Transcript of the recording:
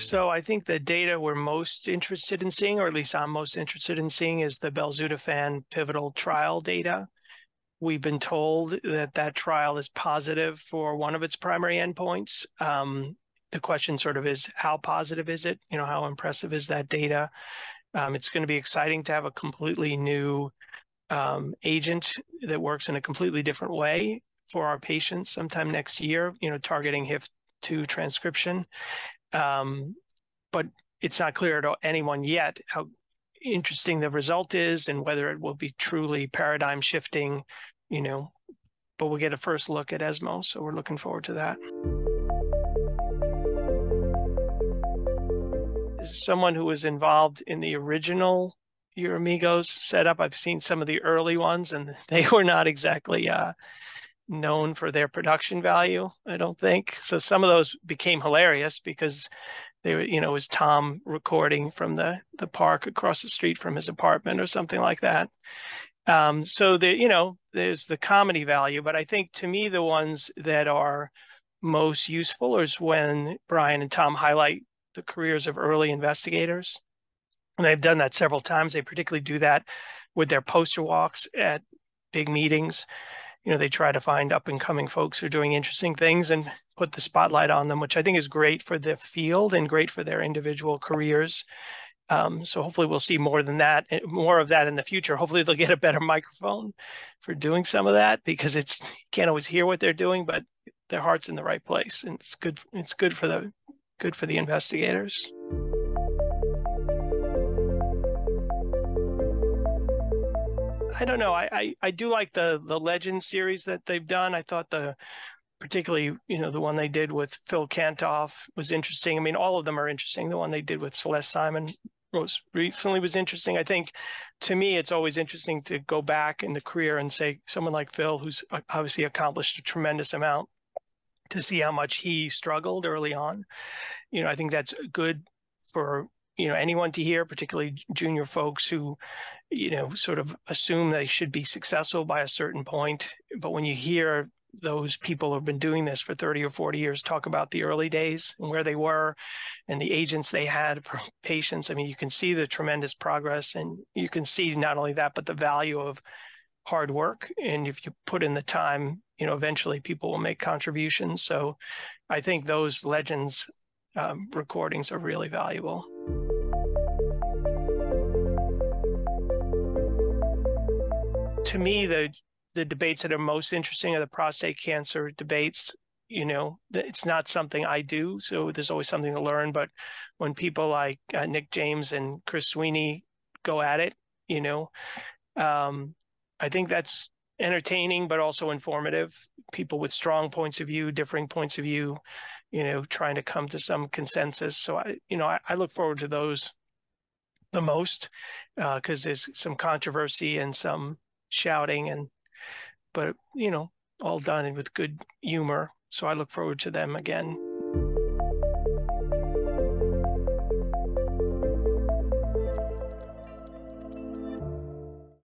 So I think the data we're most interested in seeing, or at least I'm most interested in seeing, is the belzutifan pivotal trial data. We've been told that that trial is positive for one of its primary endpoints. The question sort of is, how positive is it? How impressive is that data? It's going to be exciting to have a completely new agent that works in a completely different way for our patients sometime next year, targeting HIF2 transcription. But it's not clear to anyone yet how interesting the result is and whether it will be truly paradigm shifting, but we'll get a first look at ESMO. So we're looking forward to that. As someone who was involved in the original Uromigos setup, I've seen some of the early ones, and they were not exactly known for their production value, I don't think. So some of those became hilarious because they were, it was Tom recording from the park across the street from his apartment or something like that. So there's the comedy value, but I think to me, the ones that are most useful is when Brian and Tom highlight the careers of early investigators. And they've done that several times. They particularly do that with their poster walks at big meetings. They try to find up and coming folks who are doing interesting things and put the spotlight on them, which I think is great for the field and great for their individual careers. So hopefully we'll see more of that in the future. Hopefully they'll get a better microphone for doing some of that, because you can't always hear what they're doing, but their heart's in the right place, and it's good for the investigators. I don't know. I do like the Legend series that they've done. I thought particularly, the one they did with Phil Kantoff was interesting. I mean, all of them are interesting. The one they did with Celeste Simon most recently was interesting. I think, to me, it's always interesting to go back in the career and say someone like Phil, who's obviously accomplished a tremendous amount, to see how much he struggled early on. I think that's good for anyone to hear, particularly junior folks who, sort of assume they should be successful by a certain point. But when you hear those people who have been doing this for 30 or 40 years talk about the early days and where they were and the agents they had for patients, I mean, you can see the tremendous progress, and you can see not only that, but the value of hard work. And if you put in the time, eventually people will make contributions. So I think those Legends recordings are really valuable. To me, the debates that are most interesting are the prostate cancer debates. It's not something I do, so there's always something to learn. But when people like Nick James and Chris Sweeney go at it, I think that's entertaining, but also informative. People with strong points of view, differing points of view, trying to come to some consensus. So I look forward to those the most, because there's some controversy and some shouting, but all done with good humor. So I look forward to them again.